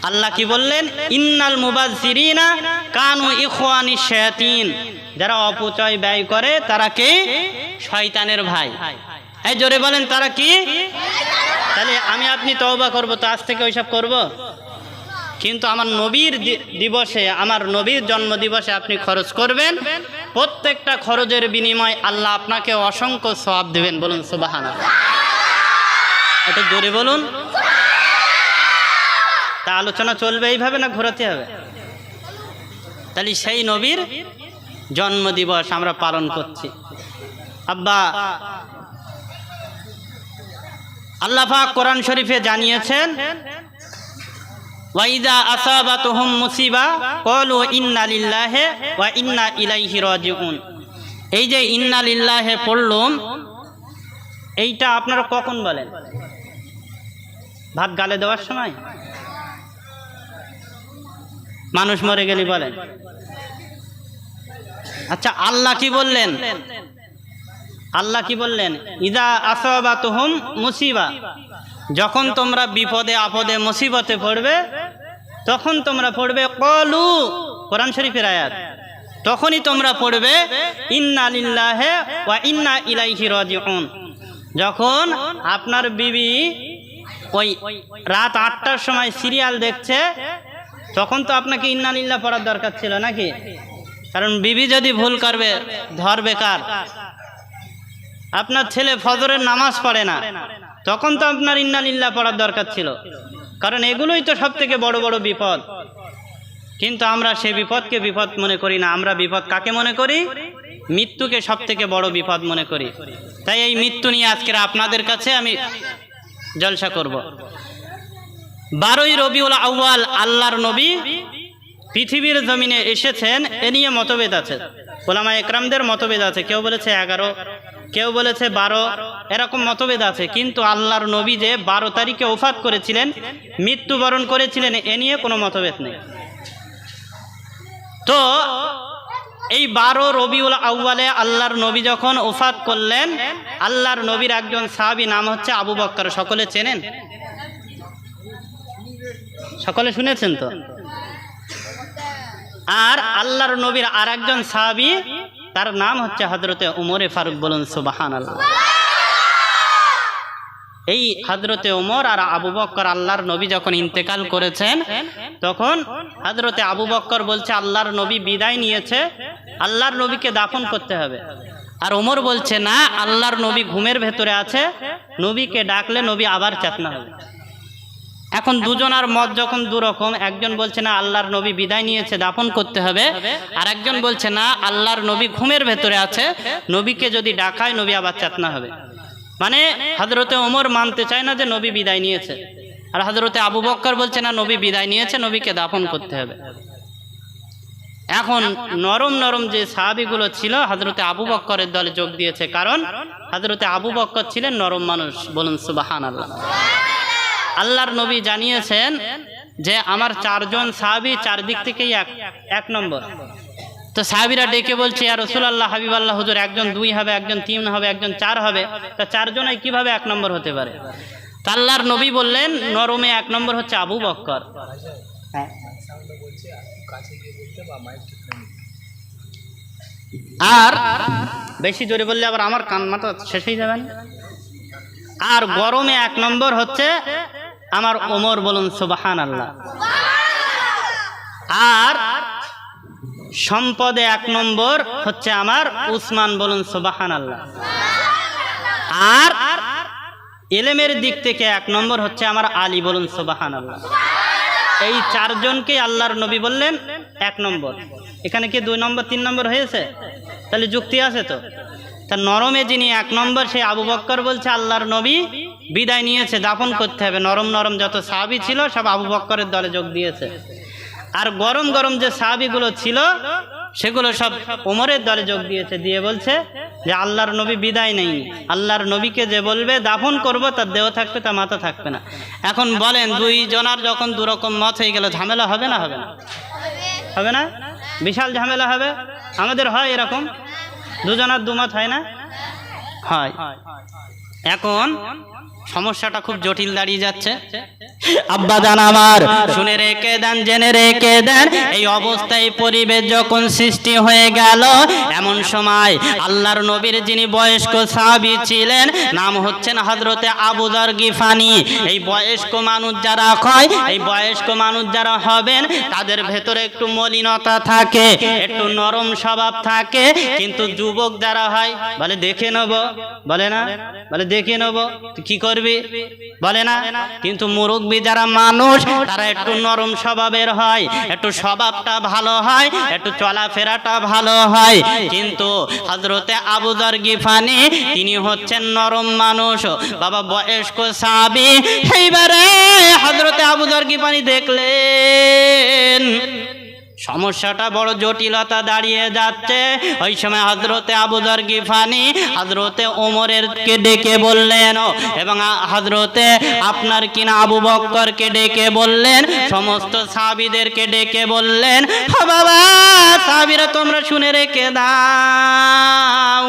আল্লাহ কি বললেন? ইন্নাল মুবাজ্জিরিনা কানু ইখওয়ানিশ শায়াতিন, যারা অপচয় ব্যয় করে তারা কি? শয়তানের ভাই। এই জোরে বলেন, তারা কি? তাহলে আমি আপনি তওবা করব, তো আজ থেকে ওইসব করব? কিন্তু আমার নবীর দিবসে, আমার নবীর জন্ম দিবসে আপনি খরচ করবেন, প্রত্যেকটা খরচের বিনিময় আল্লাহ আপনাকে অসংখ্য সওয়াব দেবেন। বলুন সুবহানাল্লাহ। এটা জোরে বলুন। তা আলোচনা চলবে এইভাবে না ঘোরাতে হবে? তাহলে সেই নবীর জন্ম দিবস আমরা পালন করছি। আব্বা, আল্লাহ পাক কোরআন শরীফে জানিয়েছেন, ওয়াইদা আসাবাতুহুম মুসিবা ক্বালু ইন্না লিল্লাহি ওয়া ইন্না ইলাইহি রাজিউন। এই যে ইন্না লিল্লাহি পড়লুম, এইটা আপনারা কখন বলেন? ভাত গালে দেওয়ার সময়? মানুষ মরে গেলে বলেন? আচ্ছা, আল্লাহ কি বললেন? আল্লাহ কি বললেন? ইদা আসাবাতুহুম মুসিবা, যখন তোমরা বিপদে আপদে মুসিবতে পড়বে তখন তোমরা পড়বে ক্বালু, কোরআন শরীফের আয়াত, তখনই তোমরা পড়বে ইন্না লিল্লাহি ওয়া ইন্না ইলাইহি রাজিউন। যখন আপনার বিবি ওই রাত ৮টার সময় সিরিয়াল দেখছে, তখন তো আপনাকে ইন্না লিল্লাহ পড়ার দরকার ছিল নাকি? কারণ বিবি যদি ভুল করবে ধরবে কার? আপনার ছেলে ফজরের নামাজ পড়ে না, তখন তো আপনার ইন্না লিল্লাহ পড়ার দরকার ছিল, কারণ এগুলোই তো সব থেকে বড় বড় বিপদ। কিন্তু আমরা সেই বিপদকে বিপদ মনে করি না। আমরা বিপদ কাকে মনে করি? মৃত্যুকে সব থেকে বড় বিপদ মনে করি। তাই এই মৃত্যু নিয়ে আজকের আপনাদের কাছে আমি জলসা করব। 12ই রবিউল আউয়াল আল্লাহর নবী পৃথিবীর জমিনে এসেছেন, এ নিয়ে মতভেদ আছে। উলামা একরামদের মতভেদ আছে, কেউ বলেছে 11, কেউ বলেছে 12, এরকম মতভেদ আছে। কিন্তু আল্লাহর নবী যে 12 তারিখে ওফাত করেছিলেন, মৃত্যুবরণ করেছিলেন, এ নিয়ে কোনো মতভেদ নেই। তো এই 12 রবিউল আউয়ালে আল্লাহর নবী যখন ওফাত করলেন, আল্লাহর নবীর একজন সাহাবী নাম হচ্ছে আবু বকর। সকলে চেনেন? সকলে শুনেছেন তো? আর আল্লাহর নবীর আর একজন সাহাবী, তার নাম হচ্ছে হযরতে উমরে ফারুক। বলুন সুবহানাল্লাহ। এই হযরতে উমর আর আবু বকর আল্লাহর নবী যখন ইন্তেকাল করেছেন, তখন হযরতে আবু বকর বলছে আল্লাহর নবী বিদায় নিয়েছে, আল্লাহর নবীকে দাফন করতে হবে। আর উমর বলছে না, আল্লাহর নবী ঘুমের ভেতরে আছে, নবীকে ডাকলে নবী আবার চেতনা হবে। এখন দুজনার মত যখন দুরকম, একজন বলছে না আল্লাহর নবী বিদায় নিয়েছে, দাফন করতে হবে, আর একজন বলছে না আল্লাহর নবী ঘুমের ভেতরে আছে, নবীকে যদি ডাকায় নবী আবার চেতনা হবে। মানে হযরতে ওমর মানতে চায় না যে নবী বিদায় নিয়েছে, আর হযরতে আবু বকর বলছে না নবী বিদায় নিয়েছে, নবীকে দাফন করতে হবে। এখন নরম নরম যে সাহাবীগুলো ছিল হযরতে আবু বকরের দলে যোগ দিয়েছে, কারণ হযরতে আবু বকর ছিলেন নরম মানুষ। বলুন সুবহানাল্লাহ। আল্লাহর নবী জানিয়েছেন যে আমার 4 জন সাহাবী চারদিক থেকেই এক নম্বর। তো সাহাবীরা ডেকে বলছে, ইয়া রাসূলুল্লাহ, হাবিবাল্লাহ হুজুর, একজন 2 হবে, একজন 3 হবে, একজন 4 হবে, তা 4 জনাই কিভাবে 1 নম্বর হতে পারে? তা আল্লাহর নবী বললেন, নরমে 1 নম্বর হচ্ছে আবু বকর। আর বেশি জোরে বললে আবার আমার কান মাথা শেষ হয়ে যাবে। আর গরমে 1 নম্বর হচ্ছে আমার ওমর। বলুন সুবহানাল্লাহ। আর সম্পদে 1 নম্বর হচ্ছে আমার উসমান। বলুন সুবহানাল্লাহ। আর ইলমের দিক থেকে 1 নম্বর হচ্ছে আমার আলী। বলুন সুবহানাল্লাহ। এই 4 জনকে আল্লাহর নবী বললেন 1 নম্বর। এখানে কি 2 নম্বর 3 নম্বর হয়েছে? তাহলে যুক্তি আছে তো? তা নরমে যিনি 1 নম্বর, সেই আবু বকর বলছে আল্লাহর নবী বিদায় নিয়েছে, দাফন করতে হবে। নরম নরম যত সাহাবী ছিল সব আবু বকরের দলে যোগ দিয়েছে। আর গরম গরম যে সাহাবীগুলো ছিল সেগুলো সব ওমরের দলে যোগ দিয়েছে, দিয়ে বলছে যে আল্লাহর নবী বিদায় নেয়নি, আল্লাহর নবীকে যে বলবে দাফন করব তার দেহ থাকবে, তার মাথা থাকবে না। এখন বলেন দুই জনার যখন দুরকম মত হয়ে গেল, ঝামেলা হবে না হবে না? হবে না? বিশাল ঝামেলা হবে। আমাদের হয় এরকম, দুজনার দুমত হয় না? হয়। এখন সমস্যাটা খুব জটিল দাঁড়িয়ে যাচ্ছে। আব্বা জান আমার শুনে রেখে দেন, জেনে রেখে দেন, এই অবস্থায় পরিবেশ যখন সৃষ্টি হয়ে গেল, এমন সময় আল্লাহর নবীর যিনি বয়স্ক সাহাবী ছিলেন, নাম হচ্ছেন হযরতে আবু যর গিফানি। এই বয়স্ক মানুষ যারা হয়, এই বয়স্ক মানুষ যারা হবেন, তাদের ভেতরে একটু মলিনতা থাকে, একটু নরম স্বভাব থাকে। কিন্তু যুবক যারা হয় বলে দেখে নেব, বলে না? বলে দেখে নেব, কি করবি, বলে না? কিন্তু মুরব্বি যারা মানুষ, তারা একটু নরম স্বভাবের হয়, একটু স্বভাবটা ভালো হয়, একটু চলাফেরাটা ভালো হয়। কিন্তু হযরতে আবু যর গিফানি তিনি হচ্ছেন নরম মানুষ, বাবা বয়স্ক সাহাবী। এইবারে হযরতে আবু যর গিফানি দেখলেন সমস্যাটা বড় জটিলতা দাঁড়িয়ে যাচ্ছে। ওই সময় হযরতে আবু যর গিফানি হযরতে ওমরেরকে ডেকে বললেন, এবং হযরতে আপনার কিনা আবু বকরকে ডেকে বললেন, সমস্ত সাহাবীদেরকে ডেকে বললেন, ও বাবা সাহাবীরা তোমরা শুনে রেখে দাও,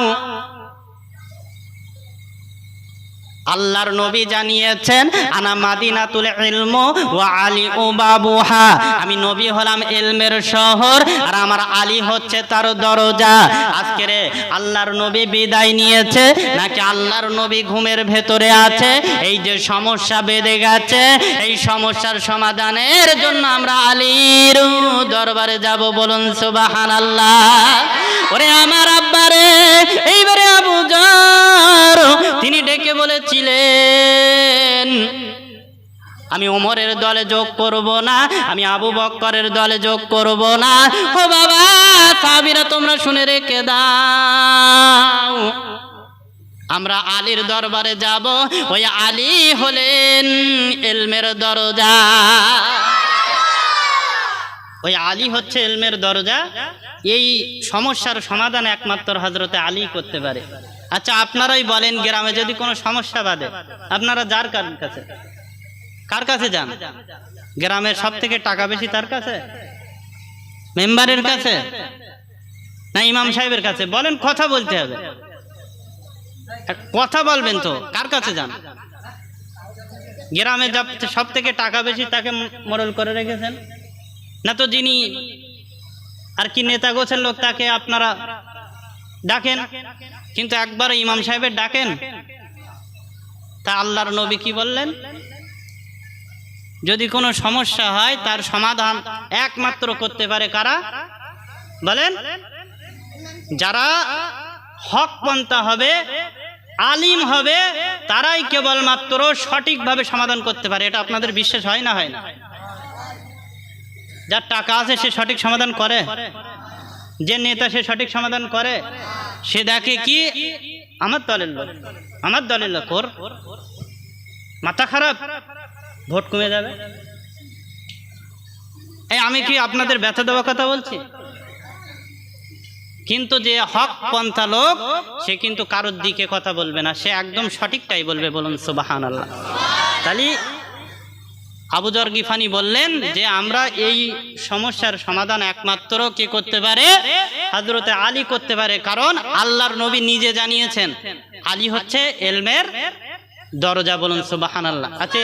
আল্লাহর নবী জানিয়েছেন আনা মাদিনাতুল ইলম ওয়া আলী বাবুহা, আমি নবী হলাম ইলমের শহর, আর আমার আলী হচ্ছে তার দরজা। আজকে রে আল্লাহর নবী বিদায় নিয়েছে নাকি আল্লাহর নবী ঘুমের ভেতরে আছে? এই যে সমস্যা বেঁধে গেছে, এই সমস্যার সমাধানের জন্য আমরা আলীর দরবারে যাব, বলুন সুবহানাল্লাহ। ওরে আমার আব্বারে, এইবারে আবু যর তিনি ডেকে বলেছিলেন আমি ওমরের দলে যোগ করব না, আমি আবু বকরের দলে যোগ করব না। ও বাবা সাহাবীরা তোমরা শুনে রেখে দাও, আমরা আলীর দরবারে যাব। ওই আলী হলেন ইলমের দরজা, ওই আলী হচ্ছে ইলমের দরজা। এই সমস্যার সমাধান একমাত্র হযরতে আলী করতে পারে। আচ্ছা আপনারাই বলেন, গ্রামে যদি কোনো সমস্যা বাঁধে, আপনারা যার কাছে, কার কাছে যান? গ্রামের সব থেকে টাকা বেশি তার কাছে, মেম্বারের কাছে, না ইমাম সাহেবের কাছে? বলেন, কথা বলতে হবে, কথা বলবেন তো। কার কাছে যান? গ্রামে সব থেকে টাকা বেশি তাকে মোড়ল করে রেখেছেন, না তো যিনি আর কি নেতা গোছের লোক তাকে আপনারা ডাকেন, কিন্তু একবার ইমাম সাহেবের ডাকেন? তা আল্লাহর নবী কি বললেন? যদি কোনো সমস্যা হয় তার সমাধান একমাত্র করতে পারে কারা? বলেন, যারা হক পন্থা হবে, আলিম হবে, তারাই কেবলমাত্র সঠিকভাবে সমাধান করতে পারে। এটা আপনাদের বিশ্বাস হয় না? হয় না? যার টাকা আছে সে সঠিক সমাধান করে, যে নেতা সে সঠিক সমাধান করে। সে দেখে কি আমার দলের লোক, আমার দলের লোক, ওর মাথা খারাপ, ভোট কমে যাবে। এই আমি কি আপনাদের ব্যথা দেওয়া কথা বলছি? কিন্তু যে হক পন্থা লোক, সে কিন্তু কারোর দিকে কথা বলবে না, সে একদম সঠিকটাই বলবে, বলুন সুবহানাল্লাহ। তাহলে আবু যর গিফানি বললেন যে আমরা এই সমস্যার সমাধান একমাত্র কে করতে পারে? হযরতে আলী করতে পারে। কারণ আল্লাহর নবী নিজে জানিয়েছেন আলী হচ্ছে ইলমের দরজা, বলুন সুবহানাল্লাহ। আচ্ছা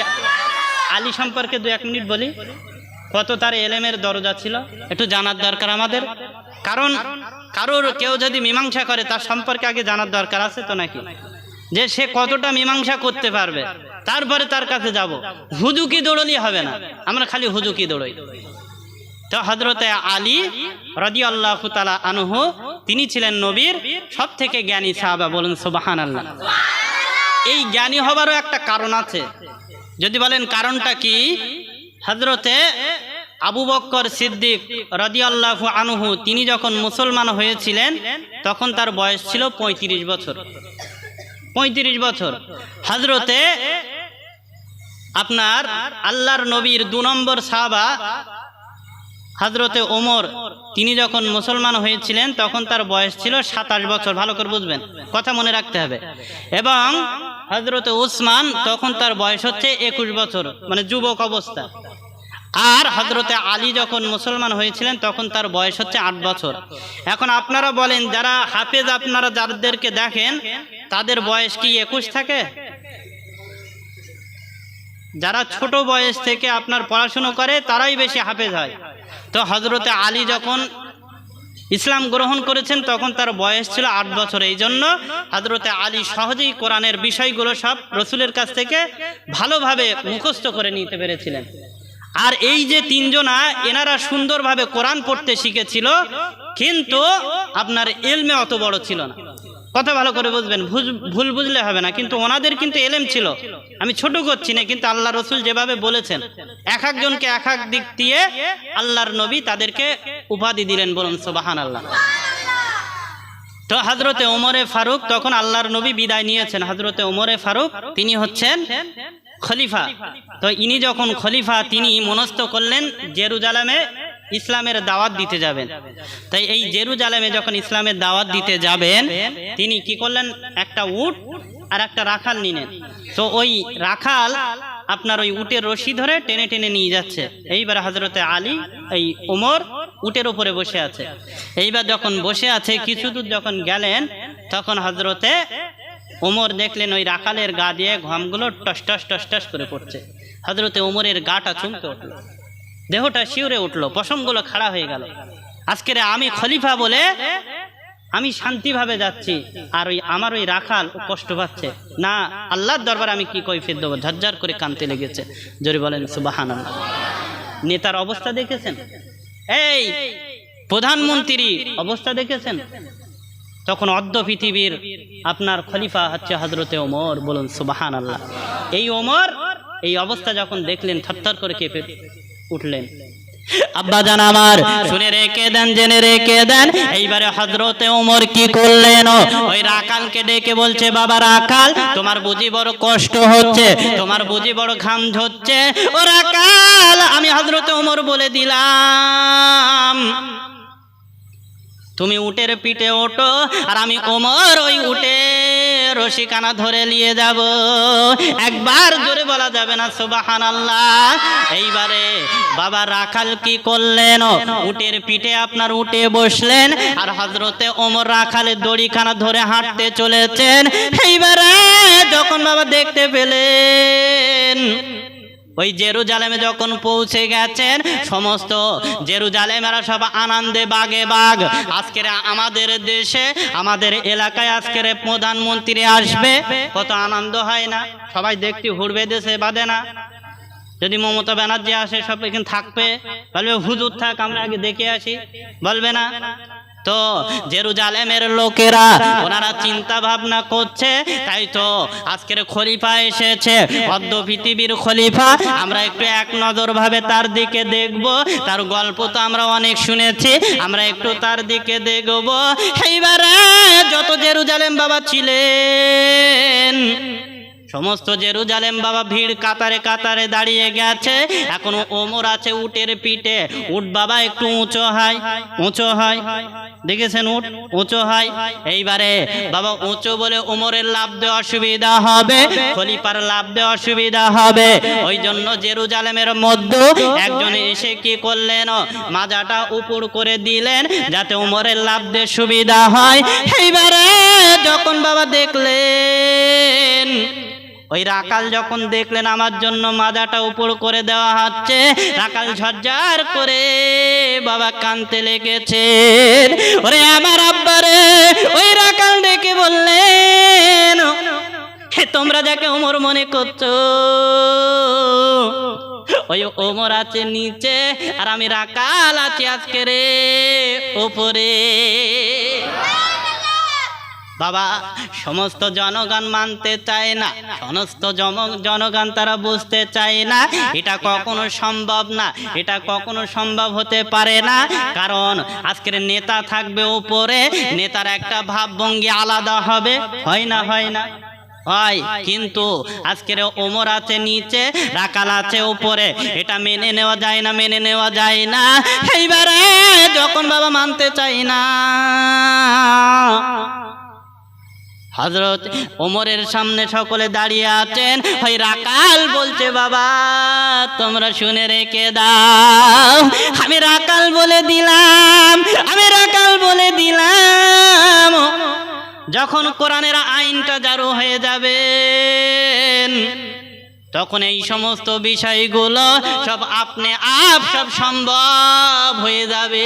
আলী সম্পর্কে 2-1 মিনিট বলি, কত তার ইলমের দরজা ছিল একটু জানার দরকার আমাদের। কারণ কারোর কেউ যদি মীমাংসা করে তার সম্পর্কে আগে জানার দরকার আছে তো নাকি, যে সে কতটা মীমাংসা করতে পারবে, তারপরে তার কাছে যাব। হুজুকি দৌড়লি হবে না, আমরা খালি হুজুকি দৌড়ই। তো হযরতে আলী রাদিয়াল্লাহু তাআলা আনহু তিনি ছিলেন নবীর সবথেকে জ্ঞানী সাহাবা, বলুন সুবহানাল্লাহ। এই জ্ঞানী হবারও একটা কারণ আছে। যদি বলেন কারণটা কি, হযরতে আবু বকর সিদ্দিক রাদিয়াল্লাহু আনহু তিনি যখন মুসলমান হয়েছিলেন তখন তার বয়স ছিল 35 বছর। 35 বছর। হযরতে আপনার আল্লাহর নবীর 2 নম্বর সাহাবা হযরতে ওমর তিনি যখন মুসলমান হয়েছিলেন তখন তার বয়স ছিল 27 বছর, ভালো করে বুঝবেন, কথা মনে রাখতে হবে। এবং হযরতে উসমান তখন তার বয়স হচ্ছে 21 বছর, মানে যুবক অবস্থা। আর হযরতে আলী যখন মুসলমান হয়েছিলেন তখন তার বয়স হচ্ছে 8 বছর। এখন আপনারা বলেন, যারা হাফেজ আপনারা যাদেরকে দেখেন তাদের বয়স কি 21 থাকে? যারা ছোট বয়স থেকে আপনার পড়াশুনো করে তারাই বেশি হাফেজ হয়। তো হযরতে আলী যখন ইসলাম গ্রহণ করেছেন তখন তার বয়স ছিল 8 বছর। এই জন্য হযরতে আলী সহজেই কোরআনের বিষয়গুলো সব রসুলের কাছ থেকে ভালোভাবে মুখস্থ করে নিতে পেরেছিলেন। আর এই যে তিনজনা, এনারা সুন্দরভাবে কোরআন পড়তে শিখেছিল, কিন্তু আপনার ইলমে অত বড় ছিল না। কথা ভালো করে বুঝবেন, ভুল বুঝলে হবে না, কিন্তু ওনাদের কিন্তু ইলম ছিল। আমি ছোট করছি না, কিন্তু আল্লাহ রসুল যেভাবে বলেছেন এক একজনকে এক এক দিক দিয়ে আল্লাহর নবী তাদেরকে উপাধি দিলেন, বলুন সুবহানাল্লাহ। তো হযরতে ওমরে ফারুক তখন আল্লাহর নবী বিদায় নিয়েছেন। হযরতে ওমরে ফারুক তিনি হচ্ছেন খলিফা। তো ইনি যখন খলিফা, তিনি মনস্থ করলেন জেরুজালেমে ইসলামের দাওয়াত দিতে যাবেন। তাই এই জেরুজালেমে যখন ইসলামের দাওয়াত দিতে যাবেন, তিনি কি করলেন, একটা উট আর একটা রাখাল নিলেন। তো ওই রাখাল আপনার ওই উটের রশি ধরে টেনে টেনে নিয়ে যাচ্ছে। এইবার হযরতে আলী, এই ওমর উটের উপরে বসে আছে। এইবার যখন বসে আছে কিছু দূর যখন গেলেন, তখন হযরতে ওমর দেখলেন ওই রাখালের গা দিয়ে ঘামগুলো টস টস টস টস করে পড়ছে। হযরতে ওমরের গাটা চমকে উঠল, দেহটা শিউরে উঠলো, পশমগুলো খাড়া হয়ে গেল। আজকের আমি খলিফা বলে আমি শান্তিভাবে যাচ্ছি, আর ওই আমার ওই রাখাল কষ্ট পাচ্ছে না, আল্লাহর দরবারে আমি কি কৈফিয়ত দেবো? ঝরঝর করে কাঁদতে লেগেছে। জোরে বলেন সুবহানাল্লাহ। নেতার অবস্থা দেখেছেন? এই প্রধানমন্ত্রী অবস্থা দেখেছেন? তখন অর্ধ পৃথিবীর আপনার খলিফা হচ্ছে হযরতে ওমর, বলুন সুবহানাল্লাহ। এই ওমর এই অবস্থা যখন দেখলেন থরথর করে কেঁপে উঠলেন। আব্বা জান আমার শুনে রেখে দেন, জেনে রেখে দেন। এইবারে হযরতে ওমর কি করলেন, ওই রাখালকে ডেকে বলছে, বাবা রাখাল, তোমার বুঝি বড় কষ্ট হচ্ছে, তোমার বুঝি বড় ঘাম ঝরছে। ও রাখাল, আমি হযরতে ওমর বলে দিলাম তুমি উটের পিঠে ওঠো, আর আমি ওমর ওই উটে রশিখানা ধরে নিয়ে যাব। একবার জোরে বলা যাবে না সুবহানাল্লাহ? এইবারে বাবা রাখাল কি করলেন, উটের পিঠে আপনার উঠে বসলেন, আর হযরতে ওমর রাখালের দড়িখানা ধরে হাঁটতে চলেছেন। এইবারে যখন বাবা দেখতে পেলেন ওই জেরুজালেমে যখন পৌঁছে গেছেন, সমস্ত জেরুজালেমেরা সব আনন্দে বাগে বাগ। আজকের আমাদের দেশে, আমাদের এলাকায় আজকের প্রধানমন্ত্রী আসবে, কত আনন্দ হয় না? সবাই দেখতে ঘুরবে, দেশে বাঁধে না। যদি মমতা ব্যানার্জি আসে, সব এখানে থাকবে, বলবে হুজুর থাক, আমরা আগে দেখে আসি, বলবে না? তো জেরুজালেমের লোকেরা ওনারা চিন্তা ভাবনা করছে, তাই তো আজকের খলিফা এসেছে, অর্ধ পৃথিবীর খলিফা। আমরা একটু এক নজর ভাবে তার দিকে দেখব, তার গল্প তো আমরা অনেক শুনেছি, আমরা একটু তার দিকে দেখব। এইবারে যত জেরুজালেম বাবা ছিলেন, সমস্ত জেরুজালেম বাবা ভিড় কাতারে কাতারে দাঁড়িয়ে গেছে। এখনো ওমর আছে উটের পিঠে। উট বাবা একটু উঁচু হয়, উঁচু হয়, দেখেছেন উট উঁচু হয়। এইবারে বাবা উঁচু বলে ওমরের লাভ দেওয়া অসুবিধা হবে, খলিফার লাভ দেওয়া অসুবিধা হবে। ওই জন্য জেরুজালেমের মধ্যে একজন এসে কি করলেন, মাজাটা উপর করে দিলেন যাতে ওমরের লাভ দিয়ে সুবিধা হয়। এইবারে যখন বাবা দেখলেন, ওই রাখাল যখন দেখলেন আমার জন্য মাজাটা উপর করে দেওয়া হচ্ছে, রাখাল ঝরঝর করে বাবা কাঁদতে লেগেছে। ওরে আমার আব্বারে, ওই রাখাল ডেকে বললেন, তোমরা যাকে ওমর মনে করছো, ওই ওমর আছে নিচে, আর আমি রাখাল আছি আজকে রে উপরে। বাবা সমস্ত জনগণ মানতে চায় না, সমস্ত জনগণ তারা বুঝতে চায় না, এটা কখনো সম্ভব না, এটা কখনো সম্ভব হতে পারে না। কারণ আজকের নেতা থাকবে উপরে, নেতার একটা ভাবভঙ্গি আলাদা হবে, হয় না? হয় না? হয়, কিন্তু আজকের ওমর আছে নিচে, রাকাল আছে উপরে, এটা মেনে নেওয়া যায় না, মেনে নেওয়া যায় না। এইবারে যখন বাবা মানতে চাই না, হযরত ওমরের সামনে সকলে দাঁড়িয়ে আছেন, ওই রাকাল বলছে বাবা তোমরা শুনে রেখে দাও, আমি রাকাল বলে দিলাম, আমি রাকাল বলে দিলাম, যখন কোরআনের আইনটা জারি হয়ে যাবে তখন এই সমস্ত বিষয়গুলো সব আপনি আপ সব সম্ভব হয়ে যাবে।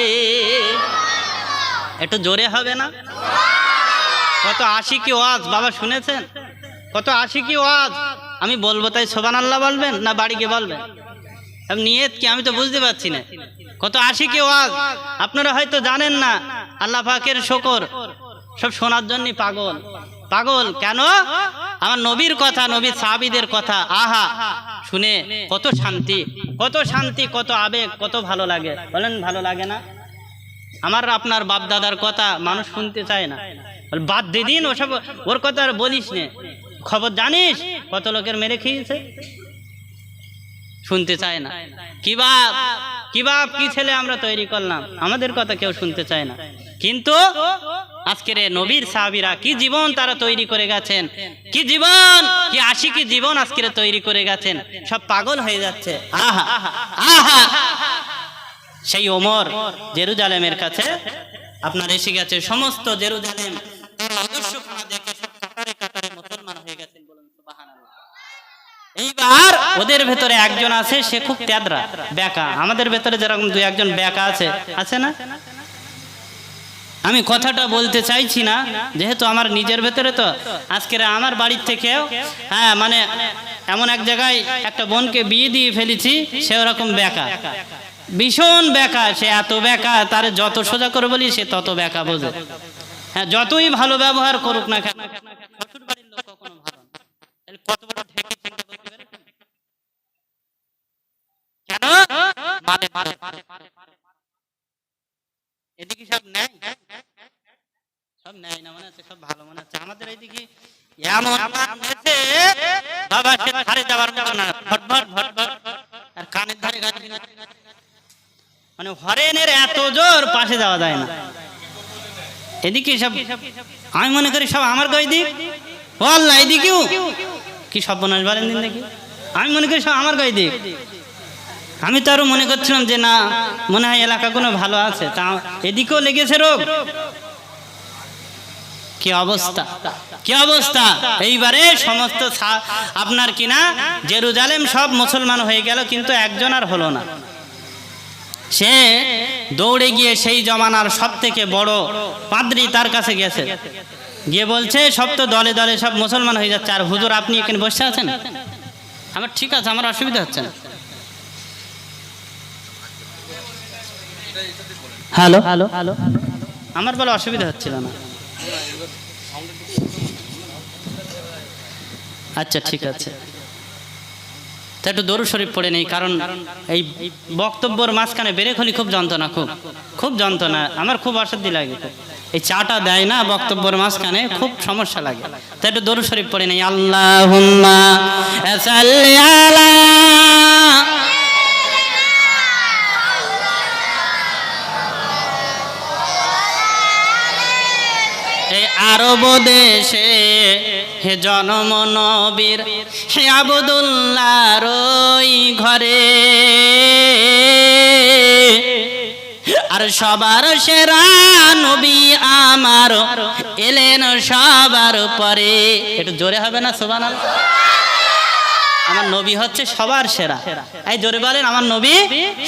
একটু জোরে হবে না? কত আশিকি ওয়াজ বাবা শুনেছেন? কত আশিকি ওয়াজ। আমি বলবো তাই সুবহানাল্লাহ বলবেন না বাড়ি গিয়ে বলবেন? নিয়ত কি আমি তো বুঝতে পারছি না। কত আশিকি ওয়াজ আপনারা হয়তো জানেন না। আল্লাহ পাকের শুকর, সব শোনার জন্য পাগল। পাগল কেন? আমার নবীর কথা, নবীর সাহাবীদের কথা, আহা শুনে কত শান্তি, কত শান্তি, কত আবেগ, কত ভালো লাগে। বলেন ভালো লাগে না? আমার আপনার বাপ দাদার কথা মানুষ শুনতে চায় না, বাদ দিয়ে দিন ওসব, ওর কথা আর বলিস নে। খবর জানিস কত লোকের মেরে খেয়েছে? শুনতে চায় না। কি বাপ, কি বাপ, কি ছেলে আমরা তৈরি করলাম, আমাদের কথা কেউ শুনতে চায় না। কিন্তু আজকের নবীর সাহাবীরা কি জীবন তারা তৈরি করে গেছেন, কি জীবন, কি আশিকি জীবন আজকের তৈরি করে গেছেন, সব পাগল হয়ে যাচ্ছে। আহা আহা, সেই ওমর জেরুজালেমের কাছে আপনার এসে গেছে, সমস্ত জেরুজালেম তার আদর্শখানা দেখে সব কাতারে কাতারে মুসলমান হয়ে গেছেন। বলুন সুবহানাল্লাহ। এইবার ওদের ভেতরে একজন আছে, সে খুব তেদরা, বেকা। আমাদের ভেতরে যেরকম দুই একজন বেকা আছে, আছে না? আমি কথাটা বলতে চাইছি না, যেহেতু আমার নিজের ভেতরে, তো আজকের আমার বাড়ির থেকেও হ্যাঁ মানে এমন এক জায়গায় একটা বোনকে বিয়ে দিয়ে ফেলেছি, সে ওরকম বেকা, ভীষণ বেকা। সে এত বেকা, তার যত সোজা করে বলি সে তত বেকা বোঝে। হ্যাঁ, যতই ভালো ব্যবহার করুক না কেন, শ্বশুর বাড়ির লোক কখনো ভালো না। কত বড় ঢেকে চিন্তা করতে পারে কেন? মানে এদিকে সব নেয়, সব নেয় না মনে হচ্ছে, সব ভালো মনে হচ্ছে। আমাদের এইদিকে এমন হয়েছে বাবা, সে ধারে যাবার মতো না, ভটভট ভটভট, আর কানের ধারে গাছ, মানে হরেনের এত জোর, পাশে যাওয়া যায় না। এদিকে সব আমি মনে করি সব আমার গায়ে দিক, ও আল্লাহ এদিকেও কি সর্বনাশ বলেন দিন দেখি। আমি মনে করি সব আমার গায়ে দিক। আমি তো আরো মনে করছিলাম যে না, মনে হয় এলাকাগুলো ভালো আছে, তা এদিকেও লেগেছে রোগ। কি অবস্থা, কি অবস্থা। এইবারে সমস্ত আপনার কিনা জেরুজালেম সব মুসলমান হয়ে গেল, কিন্তু একজন আর হলো না। সে দৌড়ে গিয়ে সেই জমানার সব থেকে বড় পাদ্রী তার কাছে গেছে, গিয়ে বলছে সব তো দলে দলে সব মুসলমান হয়ে যাচ্ছে, আর হুজুর আপনি এখানে বসে আছেন। আমার ঠিক আছে, আমার অসুবিধা হচ্ছে না। হ্যালো হ্যালো হ্যালো, আমার বলে অসুবিধা হচ্ছিল না। আচ্ছা ঠিক আছে, তা একটু দরুদ শরীফ পড়ে নেই, কারণ এই বক্তব্যর মাঝখানে বেরেক হলি খুব যন্ত্রণা, খুব খুব যন্ত্রণা, আমার খুব অশান্তি লাগে। এই চাটা দেয় না বক্তব্যের মাঝখানে, খুব সমস্যা লাগে। তা একটু দরুদ শরীফ পড়ে নেই। আল্লাহুম্মা সাল্লি আলা, এই আরব দেশে হে জন্ম নবীর, হে আব্দুল্লাহর ওই ঘরে, আর সবার সেরা নবী আমার এলেন সবার পরে। একটু জোরে হবে না সুবহানাল্লাহ? আমার নবী হচ্ছে সবার সেরা। এই জোরে বলেন, আমার নবী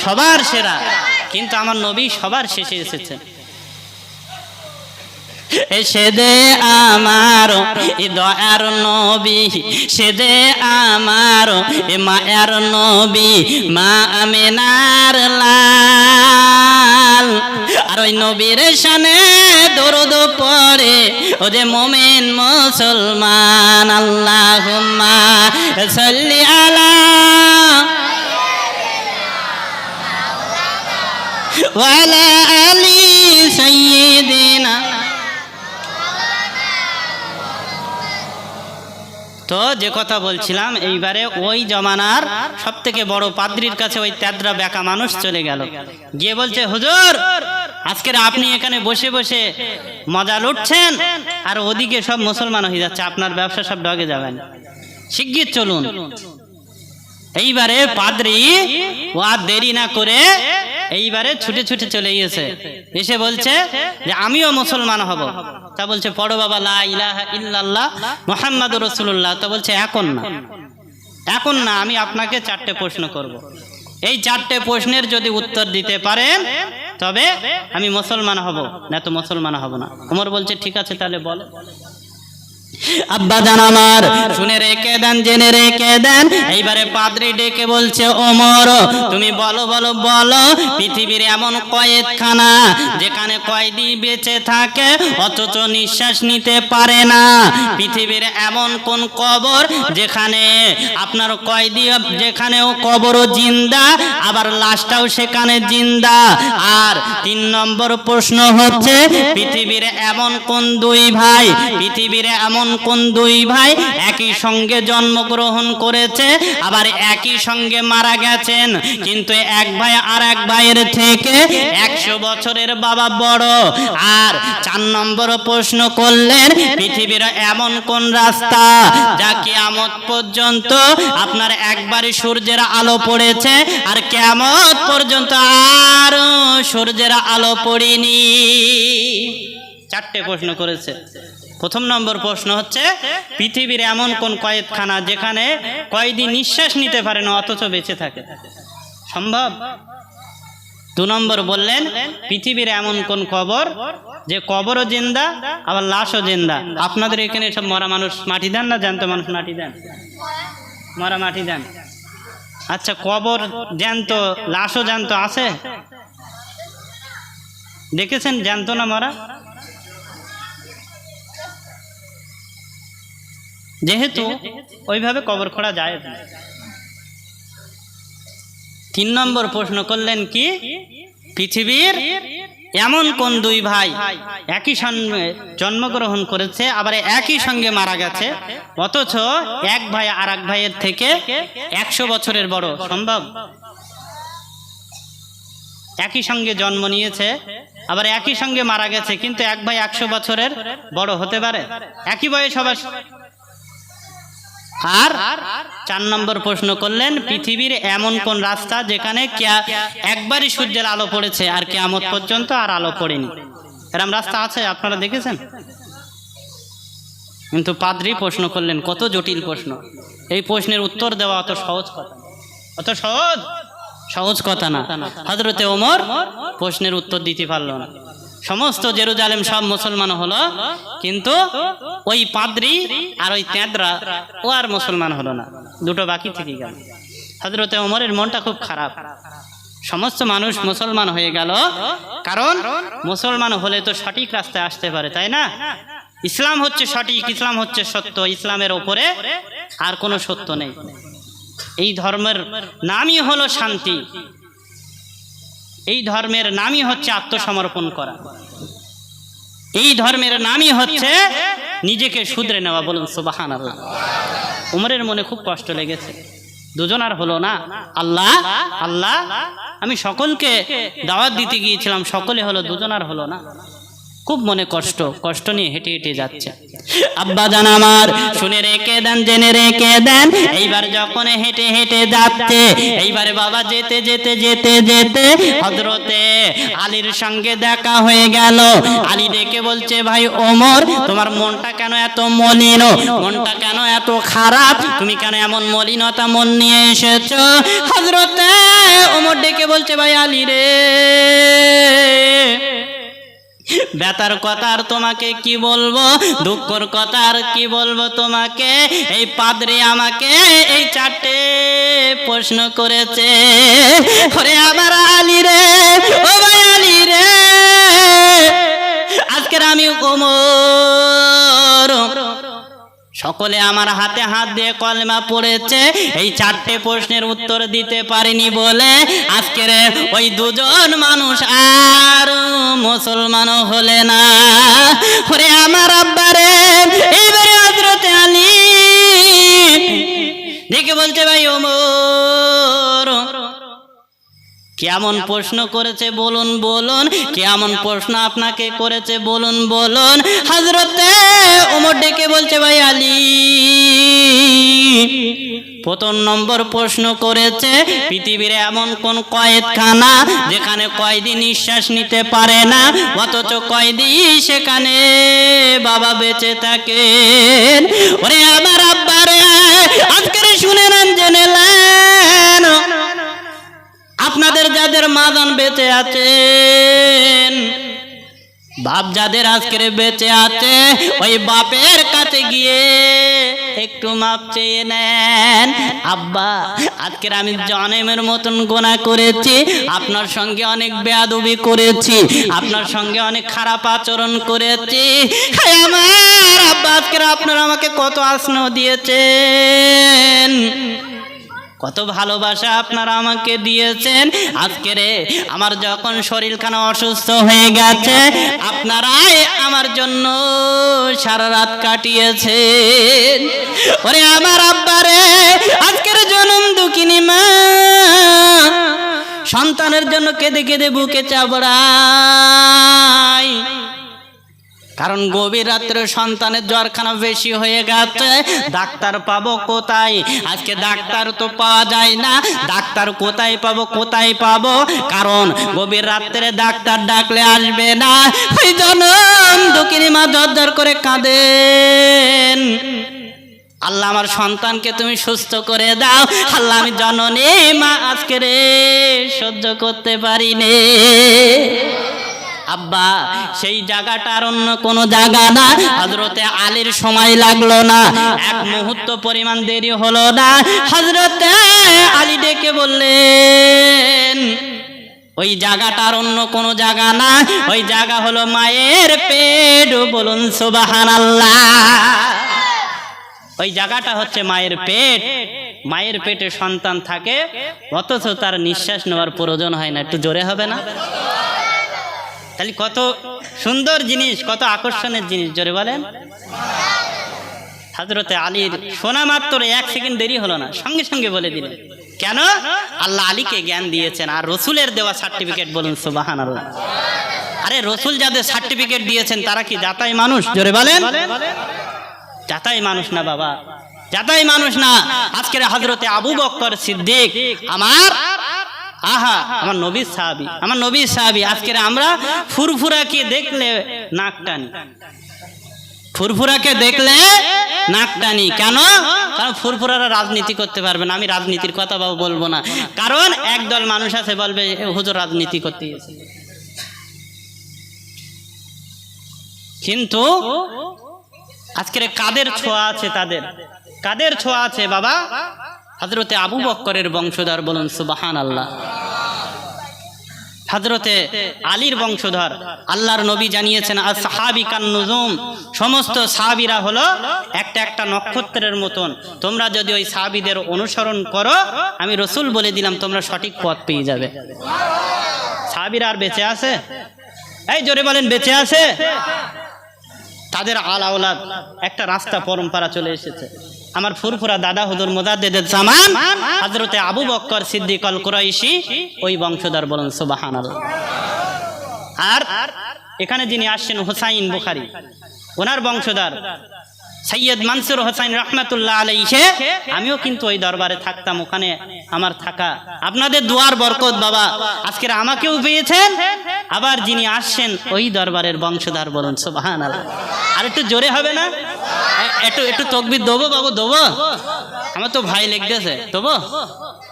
সবার সেরা, কিন্তু আমার নবী সবার শেষে এসেছেন। সে দে আমার দয়ার নবী, সে দে আমার মায়ার নবী, মা আমিনার লাল। আর ওই নবীর শানে দরুদ পড়ে ও যে মুমিন মুসলমান। আল্লাহুম্মা সাল্লি আলা ওয়া আলা আলি সাইয়্যিদিনা। তো যে কথা বলছিলাম, এইবারে ওই জমানার সব থেকে বড় পাদ্রির কাছে ওই তেদরা বেকা মানুষ চলে গেল, গিয়ে বলছে, হুজুর আজকের আপনি এখানে বসে বসে মজা লুটছেন আর ওদিকে সব মুসলমান হয়ে যাচ্ছে, আপনার ব্যবসা সব ডগে যাবেন, শিগগির চলুন। এইবারে পাদ্রি ও আর দেরি না করে এইবারে ছুটে ছুটে চলে গিয়েছে, এসে বলছে যে আমিও মুসলমান হব। তা বলছে, পড়ো বাবা লা ইলাহা ইল্লাল্লাহ মুহাম্মাদুর রাসূলুল্লাহ। তা বলছে, এখন না, এখন না, আমি আপনাকে 4টে প্রশ্ন করব, এই 4টে প্রশ্নের যদি উত্তর দিতে পারেন তবে আমি মুসলমান হব, না তো মুসলমান হব না। ওমর বলছে, ঠিক আছে তাহলে বলো। আব্বা জান আমার শুনে রেখে দেন, জেনে রেখে দেন। এইবারে পাদ্রী ডেকে বলছে, ওমর তুমি বলো বলো বলো, পৃথিবীর এমন কয়েদখানা যেখানে কয়েদি বেঁচে থাকে অথচ নিঃশ্বাস নিতে পারে না, পৃথিবীর এমন কোন কবর যেখানে আপনার কয়েদি যেখানেও কবরও জিন্দা আবার লাশটাও সেখানে জিন্দা। আর 3 নম্বর প্রশ্ন হচ্ছে, পৃথিবীর এমন কোন 2 ভাই, পৃথিবীর এমন কোন 2 ভাই একই সঙ্গে জন্মগ্রহণ করেছে আবার একই সঙ্গে মারা গেছেন, কিন্তু এক ভাই আর এক ভাইয়ের থেকে 100 বছরের বাবা বড়। আর 4 নম্বর প্রশ্ন করলেন, পৃথিবীর এমন কোন রাস্তা যা কিয়ামত পর্যন্ত আপনার একবারই সূর্যের আলো পড়েছে আর কিয়ামত পর্যন্ত আর সূর্যের আলো পড়েনি। 4টে প্রশ্ন করেছে। প্রথম নম্বর প্রশ্ন হচ্ছে, পৃথিবীর এমন কোন কয়েদখানা যেখানে কয়েদি নিঃশ্বাস নিতে পারে না অথচ বেঁচে থাকে, সম্ভব? 2 নম্বর বললেন, পৃথিবীর এমন কোন কবর যে কবরও জিন্দা আবার লাশও জিন্দা। আপনাদের এখানে সব মরা মানুষ মাটি দেন না জ্যান্ত মানুষ মাটি দেন? মরা মাটি দেন। আচ্ছা, কবর জ্যান্ত লাশও জ্যান্ত আছে? দেখেছেন জ্যান্ত না মরা? যেহেতু ওইভাবে কবর খোঁড়া যায় না। 3 নম্বর প্রশ্ন করলেন কি, পৃথিবীর এমন কোন 2 ভাই একই সঙ্গে জন্মগ্রহণ করেছে আবার একই সঙ্গে মারা গেছে অথচ এক ভাই আর এক ভাইয়ের থেকে 100 বছরের বড়, সম্ভব? একই সঙ্গে জন্ম নিয়েছে আবার একই সঙ্গে মারা গেছে, কিন্তু এক ভাই 100 বছরের বড় হতে পারে? একই বয়স সবার। আর 4 নম্বর প্রশ্ন করলেন, পৃথিবীর এমন কোন রাস্তা যেখানে একবারই সূর্যের আলো পড়েছে আর কিয়ামত পর্যন্ত আর আলো পড়েনি? এরকম রাস্তা আছে? আপনারা দেখেছেন? কিন্তু পাদ্রী প্রশ্ন করলেন, কত জটিল প্রশ্ন। এই প্রশ্নের উত্তর দেওয়া অত সহজ কথা, অত সহজ কথা না। হযরতে ওমর প্রশ্নের উত্তর দিতে পারল না। সমস্ত জেরুজালেম সব মুসলমান হলো, কিন্তু ওই পাদ্রী আর ওই তেদরা ও আর মুসলমান হলো না, 2টো বাকি থেকে গেল। হযরতে ওমরের মনটা খুব খারাপ। সমস্ত মানুষ মুসলমান হয়ে গেল, কারণ মুসলমান হলে তো সঠিক রাস্তায় আসতে পারে, তাই না? ইসলাম হচ্ছে সঠিক, ইসলাম হচ্ছে সত্য, ইসলামের ওপরে আর কোনো সত্য নেই। এই ধর্মের নামই হলো শান্তি, এই ধর্মের নামই হচ্ছে আত্মসমর্পণ করা, এই ধর্মের নামই হচ্ছে নিজেকে শুধরে নেওয়া। বলুন সুবহানাল্লাহ। ওমরের মনে খুব কষ্ট লেগেছে, 2 জন আর হলো না। আল্লাহ আল্লাহ, আমি সকলকে দাওয়াত দিতে গিয়েছিলাম, সকলে হলো, 2 জন আর হলো না। খুব মনে কষ্ট নিয়ে হেঁটে হেঁটে যাচ্ছে। আব্বা জান আমার শুনে রেখে দেন, জেনে রেখে দেন। এইবার যখন হেঁটে হেঁটে যাচ্ছে, এইবারে বাবা যেতে যেতে যেতে যেতে হযরতে আলীর সঙ্গে দেখা হয়ে গেল। আলী ডেকে বলছে, ভাই ওমর, তোমার মনটা কেন এত মলিন, মনটা কেন এত খারাপ, তুমি কেন এমন মলিনতা মন নিয়ে এসেছো? হযরতে ওমর ডেকে বলছে, ভাই আলী রে, ব্যথার কথা আর তোমাকে কি বলবো, দুঃখর কথা আর কি বলবো তোমাকে। এই পাদ্রী আমাকে এই 4টে প্রশ্ন করেছে। ওরে আমার আলী রে, ও ভাই আলী রে, আজকের আমি ওমর, সকলে আমার হাতে হাত দিয়ে কলেমা পড়েছে, এই 4টে প্রশ্নের উত্তর দিতে পারিনি বলে আজকের ওই 2 জন মানুষ আর মুসলমান হলে না। ওরে আমার আব্বা রে, এইবারে হযরতে আলী কেমন প্রশ্ন করেছে বলুন বলুন, কেমন প্রশ্ন আপনাকে করেছে বলুন বলুন। হযরতে ওমর ডেকে বলছে, ভাই আলী, প্রথম নম্বর প্রশ্ন করেছে, পৃথিবীর এমন কোন কয়েদখানা যেখানে কয়েদি নিঃশ্বাস নিতে পারে না, অথচ কয়েদি সেখানে বাবা বেঁচে থাকেন। ওরে আমার আব্বারে, আজকের শুনে নেন, জেনে নেন, আপনাদের যাদের মাদান বেঁচে আছেন, বাপ যাদের আজকের বেঁচে আছে, ওই বাপের কাছে গিয়ে একটু মাপ চেয়ে নেন। আব্বা, আজকের আমি জনেমের মতন গুনাহ করেছি, আপনার সঙ্গে অনেক বেয়াদবি করেছি, আপনার সঙ্গে অনেক খারাপ আচরণ করেছি। আমার আব্বা, আজকের আপনারা আমাকে কত আশ্রয় দিয়েছেন, কত ভালোবাসা আপনারা আমাকে দিয়েছেন। আজকের আমার যখন শরীরখানা অসুস্থ হয়ে গেছে, আপনারাই আমার জন্য সারা রাত কাটিয়েছেন। ওরে আমার আব্বারে, আজকের জনম দুঃখিনী মা সন্তানের জন্য কেঁদে কেঁদে বুকে চাপড়ায়, কারণ গভীর রাত্রে সন্তানের জ্বরখানা বেশি হয়ে গেছে, ডাক্তার পাবো কোথায়? আজকে ডাক্তার তো পাওয়া যায় না, ডাক্তার কোথায় পাবো, কোথায় পাবো? কারণ গভীর রাত্রে ডাক্তার ডাকলে আসবে না। ওই জনম দুঃখিনী মা দরদর করে কাঁদেন, আল্লাহ আমার সন্তানকে তুমি সুস্থ করে দাও। আল্লাহ, আমি জননী মা আজকে রে সহ্য করতে পারিনি। আব্বা, সেই জায়গাটা আর অন্য কোন জায়গা না। হযরতে আলীর সময় লাগলো না, এক মুহূর্ত পরিমাণ দেরি হলো না। হযরতে আলী ডেকে বললেন, ওই জায়গাটা আর অন্য কোন জায়গা না, ওই জায়গা হলো মায়ের পেট। বলুন সুবহানাল্লাহ। ওই জায়গাটা হচ্ছে মায়ের পেট। মায়ের পেটে সন্তান থাকে, অথচ তার নিঃশ্বাস নেওয়ার প্রয়োজন হয় না। একটু জোরে হবে না? তাহলে কত সুন্দর জিনিস, কত আকর্ষণের জিনিস, জোরে বলেন। হযরতে আলীর শোনা মাত্র 1 সেকেন্ড দেরি হলো না, সঙ্গে সঙ্গে বলে দিলেন। কেন? আল্লাহ আলীকে জ্ঞান দিয়েছেন, আর রসুলের দেওয়া সার্টিফিকেট। বলুন সুবহানাল্লাহ। আরে রসুল যাদের সার্টিফিকেট দিয়েছেন তারা কি জাতাই মানুষ? জোরে বলেন। জাতাই মানুষ না বাবা, জাতাই মানুষ না। আজকের হযরতে আবু বকর সিদ্দিক আমার আমার নবীর সাহাবী, আমার নবীর সাহাবী। আজকের আমরা ফুরফুরাকে দেখলে নাক টানি, ফুরফুরাকে দেখলে নাক টানি। কেন? কারণ ফুরফুরারা রাজনীতি করতে পারবে না। আমি রাজনীতির কথা বলবো না, কারণ একদল মানুষ আছে বলবে হুজুর রাজনীতি করতে গেছে। কিন্তু আজকের কাদের ছোঁয়া আছে, তাদের কাদের ছোঁয়া আছে বাবা? হযরতে আবু বকরের বংশধর। বলুন সুবহানাল্লাহ। হযরতে আলীর বংশধর। আল্লাহর নবী জানিয়েছেন, আসহাবী কান নুজুম, সমস্ত সাহাবীরা হলো একটা একটা নক্ষত্রের মতন। তোমরা যদি ওই সাহাবীদের অনুসরণ করো, আমি রসুল বলে দিলাম তোমরা সঠিক পথ পেয়ে যাবে। সাহাবীরা আর বেঁচে আছে? এই জোরে বলেন, বেঁচে আছে? তাদের আলাওলাদ একটা রাস্তা পরম্পরা চলে এসেছে। আমার ফুরফুরা দাদা হুজুর মুজাদ্দিদুল জামান হযরতে আবু বকর সিদ্দিক আল কুরাইশি, ওই বংশধর। বলুন সুবহানাল্লাহ। আর এখানে যিনি আসছেন হুসাইন বুখারী, ওনার বংশধর সৈয়দ মনসুর হোসেন রহমতুল্লাহ আলাইহি। আমিও কিন্তু ওই দরবারে থাকতাম, ওখানে আমার থাকা। আপনাদের দুয়ার বরকত বাবা, আজকের আমাকেও পেয়েছেন। আবার যিনি আসছেন ওই দরবারের বংশধর। বলুন সুবহানাল্লাহ। আর একটু জোরে হবে না? একটু তকবীর দেবো বাবু, দেবো? আমার তো ভাই লেগেছে, দেবো?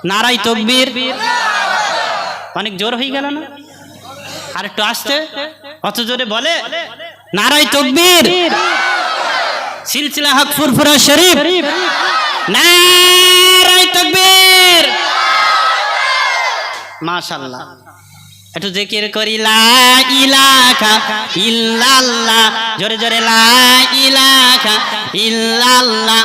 নারাই তকবীর। অনেক জোর হয়ে গেল না? আর একটু আসতে, অত জোরে বলে নারাই তকবীর। সিলসিলা হক ফুরফুরা শরীফ, নারায়ে তাকবীর। মাশাআল্লাহ। একটু জিকির করি, লা ইলাহা ইল্লাল্লাহ। জোরে জোরে, লা ইলাহা ইল্লাল্লাহ।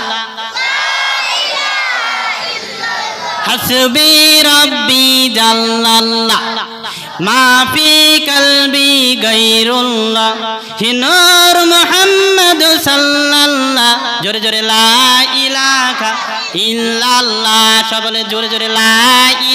হাসবি রব্বি জাল্লাল্লাহ, মাফি কলবি গায়রুল্লাহ, নূর মুহাম্মদ সাল্লাল্লাহ। জোরে জোরে, লা ইলাহা ইল্লাল্লাহ। সকলে জোরে জোরে, লা ইলাহা